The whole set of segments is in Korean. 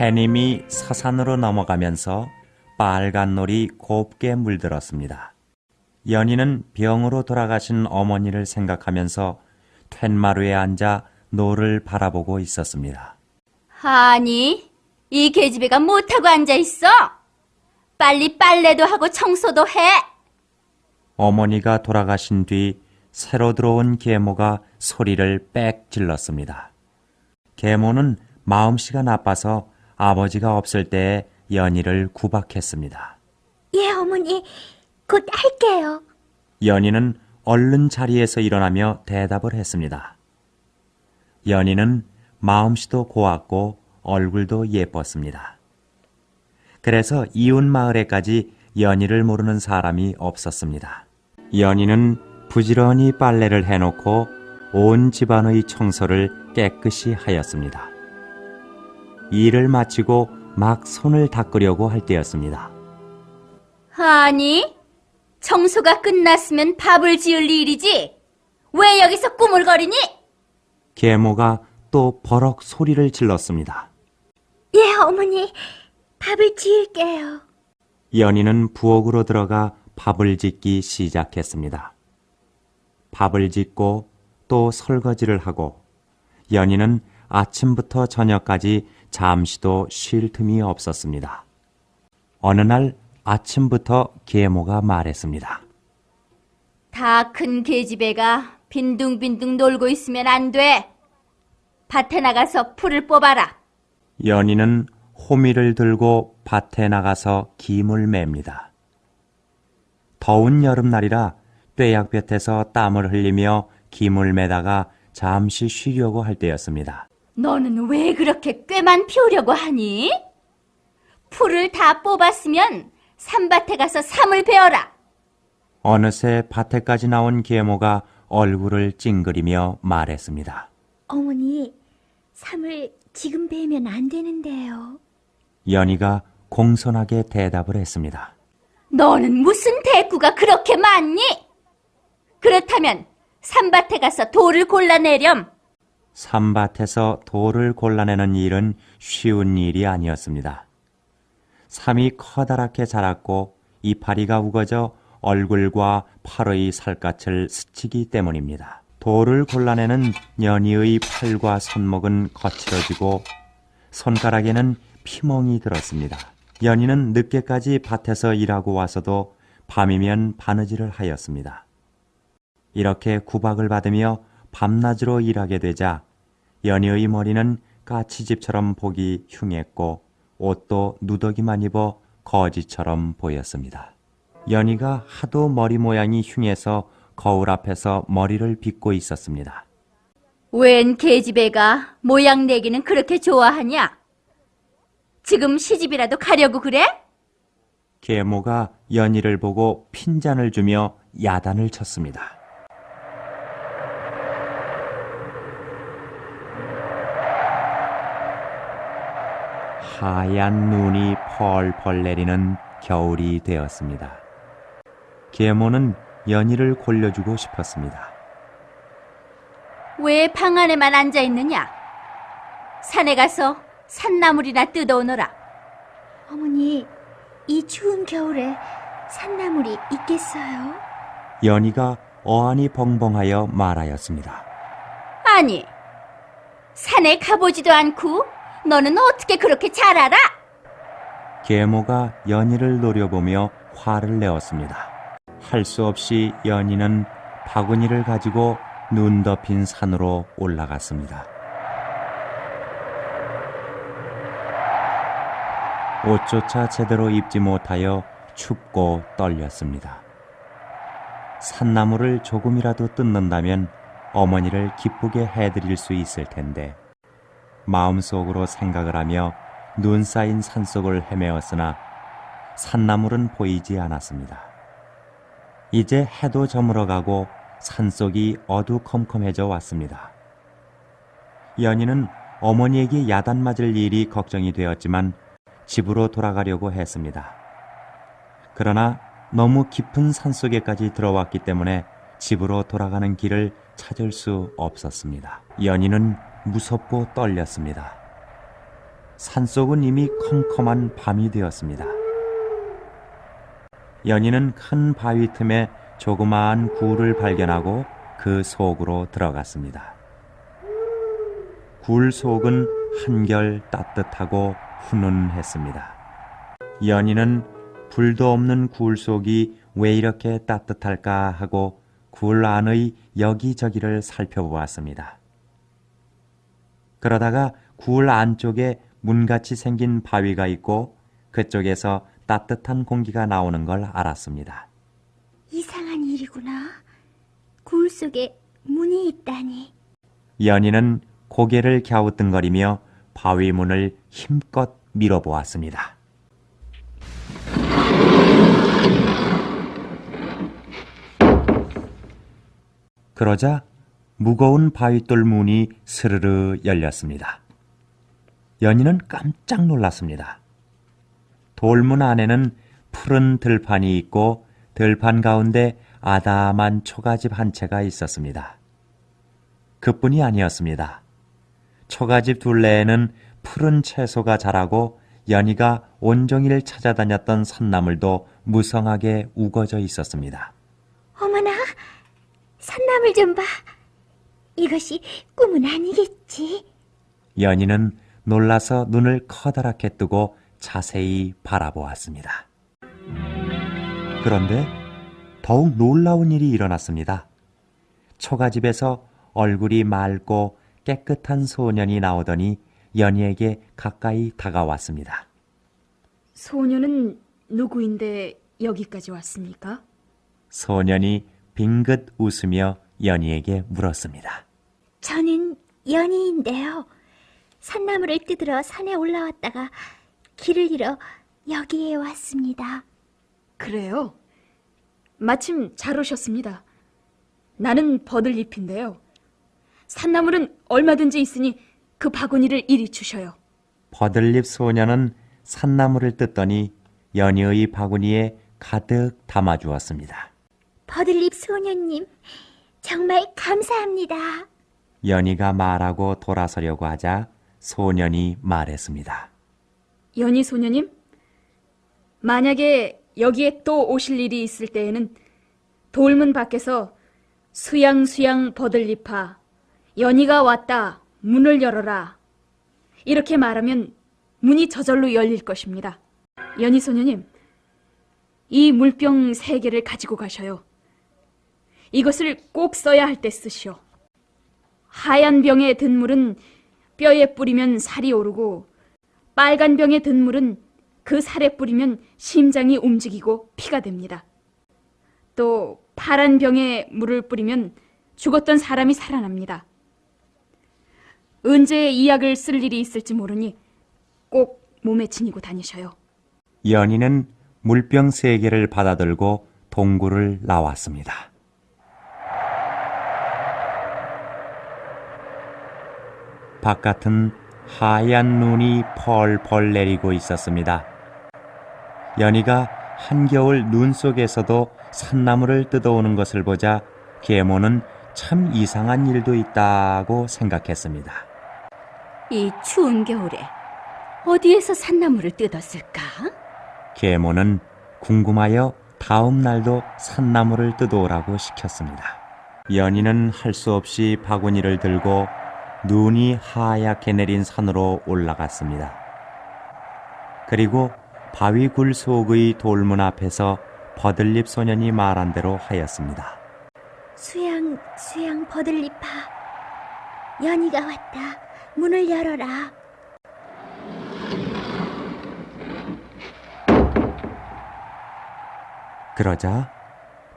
해님이 서산으로 넘어가면서 빨간 놀이 곱게 물들었습니다. 연희는 병으로 돌아가신 어머니를 생각하면서 툇마루에 앉아 노를 바라보고 있었습니다. 아니, 이 계집애가 못하고 앉아있어? 빨리 빨래도 하고 청소도 해. 어머니가 돌아가신 뒤 새로 들어온 계모가 소리를 빽 질렀습니다. 계모는 마음씨가 나빠서 아버지가 없을 때에 연희를 구박했습니다. 예, 어머니, 곧 할게요. 연희는 얼른 자리에서 일어나며 대답을 했습니다. 연희는 마음씨도 고왔고 얼굴도 예뻤습니다. 그래서 이웃 마을에까지 연희를 모르는 사람이 없었습니다. 연희는 부지런히 빨래를 해놓고 온 집안의 청소를 깨끗이 하였습니다. 일을 마치고 막 손을 닦으려고 할 때였습니다. 아니, 청소가 끝났으면 밥을 지을 일이지. 왜 여기서 꾸물거리니? 계모가 또 버럭 소리를 질렀습니다. 예, 어머니, 밥을 지을게요. 연희는 부엌으로 들어가 밥을 짓기 시작했습니다. 밥을 짓고 또 설거지를 하고 연희는 아침부터 저녁까지 잠시도 쉴 틈이 없었습니다. 어느 날 아침부터 계모가 말했습니다. 다 큰 계집애가 빈둥빈둥 놀고 있으면 안 돼. 밭에 나가서 풀을 뽑아라. 연희는 호미를 들고 밭에 나가서 김을 맵니다. 더운 여름날이라 뙤약볕에서 땀을 흘리며 김을 매다가 잠시 쉬려고 할 때였습니다. 너는 왜 그렇게 꾀만 피우려고 하니? 풀을 다 뽑았으면 산밭에 가서 삼을 베어라. 어느새 밭에까지 나온 계모가 얼굴을 찡그리며 말했습니다. 어머니, 삼을 지금 베면 안 되는데요. 연희가 공손하게 대답을 했습니다. 너는 무슨 대꾸가 그렇게 많니? 그렇다면 산밭에 가서 돌을 골라내렴. 산밭에서 돌을 골라내는 일은 쉬운 일이 아니었습니다. 삼이 커다랗게 자랐고 이파리가 우거져 얼굴과 팔의 살갗을 스치기 때문입니다. 돌을 골라내는 연희의 팔과 손목은 거칠어지고 손가락에는 피멍이 들었습니다. 연희는 늦게까지 밭에서 일하고 와서도 밤이면 바느질을 하였습니다. 이렇게 구박을 받으며 밤낮으로 일하게 되자 연희의 머리는 까치집처럼 보기 흉했고 옷도 누더기만 입어 거지처럼 보였습니다. 연희가 하도 머리 모양이 흉해서 거울 앞에서 머리를 빗고 있었습니다. 웬 계집애가 모양 내기는 그렇게 좋아하냐? 지금 시집이라도 가려고 그래? 계모가 연희를 보고 핀잔을 주며 야단을 쳤습니다. 하얀 눈이 펄펄 내리는 겨울이 되었습니다. 계모는 연희를 골려주고 싶었습니다. 왜 방 안에만 앉아있느냐? 산에 가서 산나물이나 뜯어오너라. 어머니, 이 추운 겨울에 산나물이 있겠어요? 연희가 어안이 벙벙하여 말하였습니다. 아니, 산에 가보지도 않고 너는 어떻게 그렇게 잘 알아? 계모가 연희를 노려보며 화를 내었습니다. 할 수 없이 연희는 바구니를 가지고 눈 덮인 산으로 올라갔습니다. 옷조차 제대로 입지 못하여 춥고 떨렸습니다. 산나물을 조금이라도 뜯는다면 어머니를 기쁘게 해드릴 수 있을 텐데 마음속으로 생각을 하며 눈 쌓인 산속을 헤매었으나 산나물은 보이지 않았습니다. 이제 해도 저물어가고 산속이 어두컴컴해져 왔습니다. 연희는 어머니에게 야단 맞을 일이 걱정이 되었지만 집으로 돌아가려고 했습니다. 그러나 너무 깊은 산속에까지 들어왔기 때문에 집으로 돌아가는 길을 찾을 수 없었습니다. 연희는 무섭고 떨렸습니다. 산속은 이미 컴컴한 밤이 되었습니다. 연희는 큰 바위 틈에 조그마한 굴을 발견하고 그 속으로 들어갔습니다. 굴 속은 한결 따뜻하고 훈훈했습니다. 연희는 불도 없는 굴 속이 왜 이렇게 따뜻할까 하고 굴 안의 여기저기를 살펴보았습니다. 그러다가 굴 안쪽에 문같이 생긴 바위가 있고 그쪽에서 따뜻한 공기가 나오는 걸 알았습니다. 이상한 일이구나. 굴 속에 문이 있다니. 연희는 고개를 갸우뚱거리며 바위 문을 힘껏 밀어보았습니다. 그러자 무거운 바위돌 문이 스르르 열렸습니다. 연희는 깜짝 놀랐습니다. 돌문 안에는 푸른 들판이 있고 들판 가운데 아담한 초가집 한 채가 있었습니다. 그뿐이 아니었습니다. 초가집 둘레에는 푸른 채소가 자라고 연희가 온종일 찾아다녔던 산나물도 무성하게 우거져 있었습니다. 어머나, 산나물 좀 봐. 이것이 꿈은 아니겠지? 연희는 놀라서 눈을 커다랗게 뜨고 자세히 바라보았습니다. 그런데 더욱 놀라운 일이 일어났습니다. 초가집에서 얼굴이 맑고 깨끗한 소년이 나오더니 연희에게 가까이 다가왔습니다. 소녀는 누구인데 여기까지 왔습니까? 소년이 빙긋 웃으며 연희에게 물었습니다. 저는 연희인데요. 산나물을 뜯으러 산에 올라왔다가 길을 잃어 여기에 왔습니다. 그래요? 마침 잘 오셨습니다. 나는 버들잎인데요. 산나물은 얼마든지 있으니 그 바구니를 이리 주셔요. 버들잎 소년은 산나물을 뜯더니 연희의 바구니에 가득 담아주었습니다. 버들잎 소년님, 정말 감사합니다. 연희가 말하고 돌아서려고 하자 소년이 말했습니다. 연희 소녀님, 만약에 여기에 또 오실 일이 있을 때에는 돌문 밖에서 수양수양 버들잎아, 연희가 왔다, 문을 열어라. 이렇게 말하면 문이 저절로 열릴 것입니다. 연희 소녀님, 이 물병 3개를 가지고 가셔요. 이것을 꼭 써야 할 때 쓰시오. 하얀 병에 든 물은 뼈에 뿌리면 살이 오르고 빨간 병에 든 물은 그 살에 뿌리면 심장이 움직이고 피가 됩니다. 또 파란 병에 물을 뿌리면 죽었던 사람이 살아납니다. 언제 이 약을 쓸 일이 있을지 모르니 꼭 몸에 지니고 다니셔요. 연희는 물병 3개를 받아들고 동굴을 나왔습니다. 바깥은 하얀 눈이 펄펄 내리고 있었습니다. 연희가 한겨울 눈 속에서도 산나물을 뜯어오는 것을 보자 계모는 참 이상한 일도 있다고 생각했습니다. 이 추운 겨울에 어디에서 산나물을 뜯었을까? 계모는 궁금하여 다음 날도 산나물을 뜯어오라고 시켰습니다. 연희는 할 수 없이 바구니를 들고 눈이 하얗게 내린 산으로 올라갔습니다. 그리고 바위굴 속의 돌문 앞에서 버들잎 소년이 말한 대로 하였습니다. 수양 버들잎아, 연희가 왔다. 문을 열어라. 그러자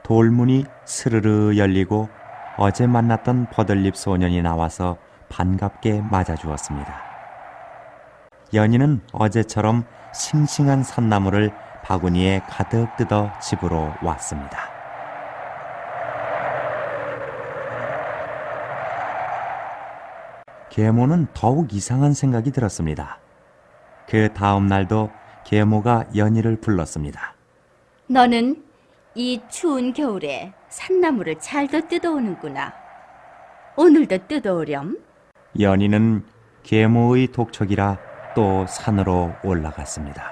돌문이 스르르 열리고 어제 만났던 버들잎 소년이 나와서 반갑게 맞아주었습니다. 연희는 어제처럼 싱싱한 산나물을 바구니에 가득 뜯어 집으로 왔습니다. 계모는 더욱 이상한 생각이 들었습니다. 그 다음 날도 계모가 연희를 불렀습니다. 너는 이 추운 겨울에 산나물을 잘도 뜯어오는구나. 오늘도 뜯어오렴. 연희는 계모의 독촉이라 또 산으로 올라갔습니다.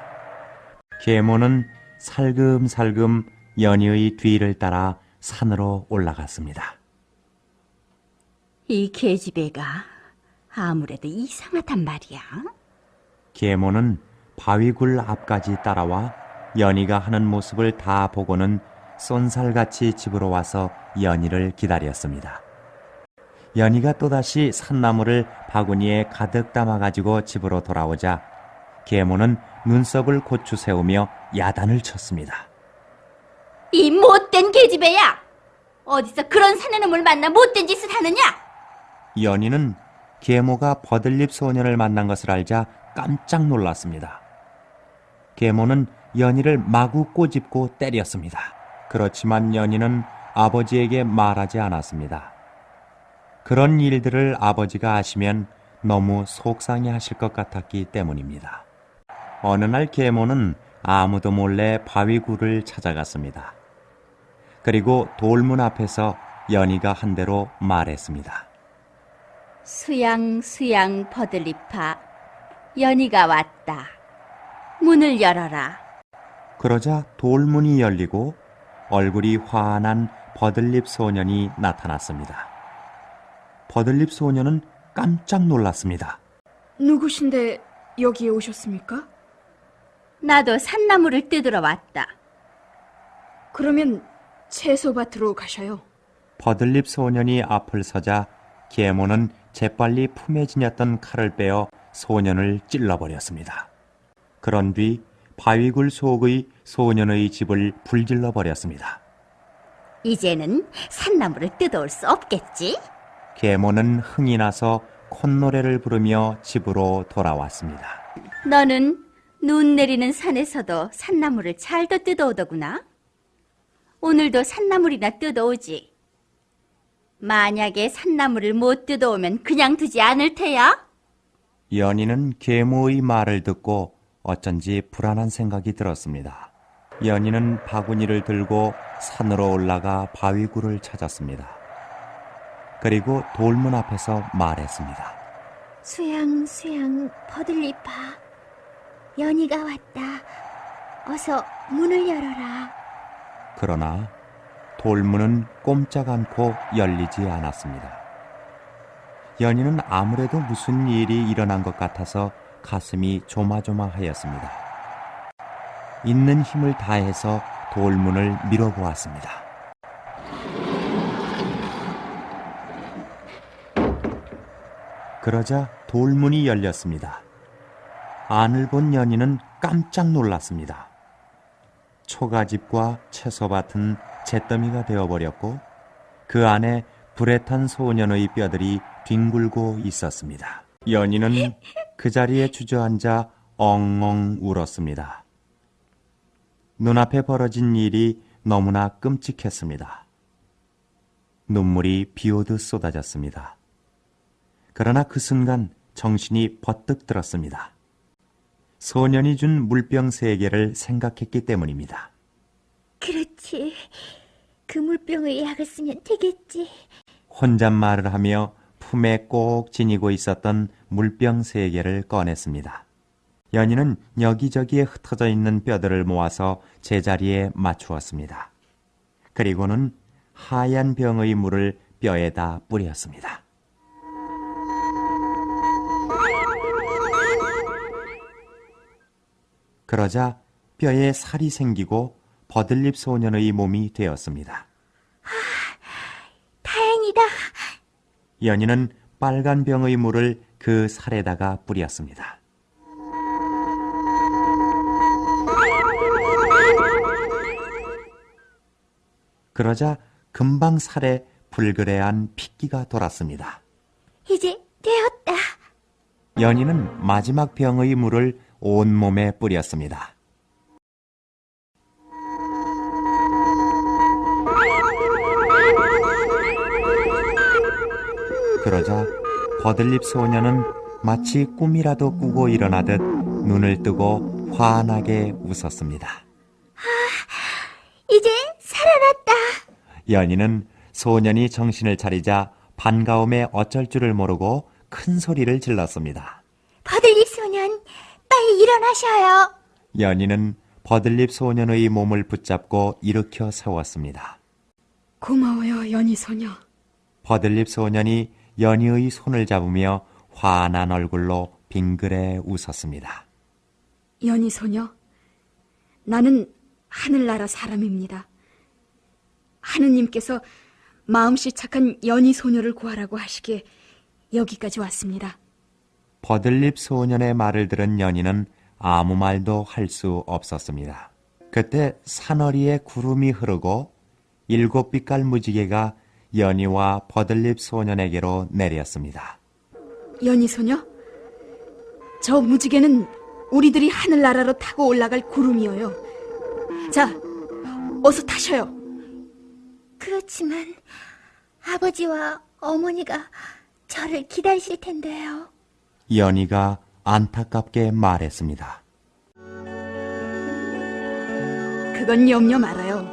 계모는 살금살금 연희의 뒤를 따라 산으로 올라갔습니다. 이 계집애가 아무래도 이상하단 말이야. 계모는 바위굴 앞까지 따라와 연희가 하는 모습을 다 보고는 쏜살같이 집으로 와서 연희를 기다렸습니다. 연희가 또다시 산나물을 바구니에 가득 담아가지고 집으로 돌아오자 계모는 눈썹을 고추 세우며 야단을 쳤습니다. 이 못된 계집애야! 어디서 그런 사내놈을 만나 못된 짓을 하느냐? 연희는 계모가 버들잎 소년을 만난 것을 알자 깜짝 놀랐습니다. 계모는 연희를 마구 꼬집고 때렸습니다. 그렇지만 연희는 아버지에게 말하지 않았습니다. 그런 일들을 아버지가 아시면 너무 속상해 하실 것 같았기 때문입니다. 어느 날 계모는 아무도 몰래 바위굴을 찾아갔습니다. 그리고 돌문 앞에서 연희가 한 대로 말했습니다. 수양 버들잎아, 연희가 왔다. 문을 열어라. 그러자 돌문이 열리고 얼굴이 환한 버들잎 소년이 나타났습니다. 버들잎 소년은 깜짝 놀랐습니다. 누구신데 여기에 오셨습니까? 나도 산나물을 뜯으러 왔다. 그러면 채소밭으로 가셔요. 버들잎 소년이 앞을 서자 계모는 재빨리 품에 지녔던 칼을 빼어 소년을 찔러버렸습니다. 그런 뒤 바위굴 속의 소년의 집을 불질러 버렸습니다. 이제는 산나물을 뜯어올 수 없겠지? 계모는 흥이 나서 콧노래를 부르며 집으로 돌아왔습니다. 너는 눈 내리는 산에서도 산나물을 잘도 뜯어오더구나. 오늘도 산나물이나 뜯어오지. 만약에 산나물을 못 뜯어오면 그냥 두지 않을 테야. 연희는 계모의 말을 듣고 어쩐지 불안한 생각이 들었습니다. 연희는 바구니를 들고 산으로 올라가 바위굴을 찾았습니다. 그리고 돌문 앞에서 말했습니다. 수양 버들잎아, 연희가 왔다. 어서 문을 열어라. 그러나 돌문은 꼼짝 않고 열리지 않았습니다. 연희는 아무래도 무슨 일이 일어난 것 같아서 가슴이 조마조마하였습니다. 있는 힘을 다해서 돌문을 밀어보았습니다. 그러자 돌문이 열렸습니다. 안을 본 연희는 깜짝 놀랐습니다. 초가집과 채소밭은 잿더미가 되어버렸고 그 안에 불에 탄 소년의 뼈들이 뒹굴고 있었습니다. 연희는 그 자리에 주저앉아 엉엉 울었습니다. 눈앞에 벌어진 일이 너무나 끔찍했습니다. 눈물이 비오듯 쏟아졌습니다. 그러나 그 순간 정신이 버뜩 들었습니다. 소년이 준 물병 3개를 생각했기 때문입니다. 그렇지. 그 물병의 약을 쓰면 되겠지. 혼잣말을 하며 품에 꼭 지니고 있었던 물병 3개를 꺼냈습니다. 연희는 여기저기에 흩어져 있는 뼈들을 모아서 제자리에 맞추었습니다. 그리고는 하얀 병의 물을 뼈에다 뿌렸습니다. 그러자 뼈에 살이 생기고 버들잎 소년의 몸이 되었습니다. 다행이다. 연희는 빨간 병의 물을 그 살에다가 뿌렸습니다. 그러자 금방 살에 불그레한 핏기가 돌았습니다. 이제 되었다. 연희는 마지막 병의 물을 온몸에 뿌렸습니다. 그러자 버들잎 소년은 마치 꿈이라도 꾸고 일어나듯 눈을 뜨고 환하게 웃었습니다. 이제 살아났다. 연희는 소년이 정신을 차리자 반가움에 어쩔 줄을 모르고 큰 소리를 질렀습니다. 버들잎아, 버들잎 소년, 빨리 일어나셔요. 연희는 버들잎 소년의 몸을 붙잡고 일으켜 세웠습니다. 고마워요, 연희 소녀. 버들잎 소년이 연희의 손을 잡으며 환한 얼굴로 빙그레 웃었습니다. 연희 소녀, 나는 하늘나라 사람입니다. 하느님께서 마음씨 착한 연희 소녀를 구하라고 하시기에 여기까지 왔습니다. 버들잎 소년의 말을 들은 연희는 아무 말도 할 수 없었습니다. 그때 산허리에 구름이 흐르고 7빛깔 무지개가 연희와 버들잎 소년에게로 내렸습니다. 연희 소녀, 저 무지개는 우리들이 하늘나라로 타고 올라갈 구름이어요. 자, 어서 타셔요. 그렇지만 아버지와 어머니가 저를 기다리실 텐데요. 연희가 안타깝게 말했습니다. 그건 염려 말아요.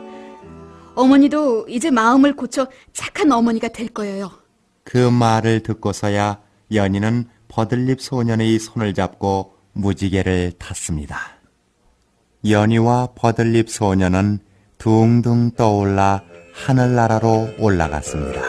어머니도 이제 마음을 고쳐 착한 어머니가 될 거예요. 그 말을 듣고서야 연희는 버들잎 소년의 손을 잡고 무지개를 탔습니다. 연희와 버들잎 소년은 둥둥 떠올라 하늘나라로 올라갔습니다.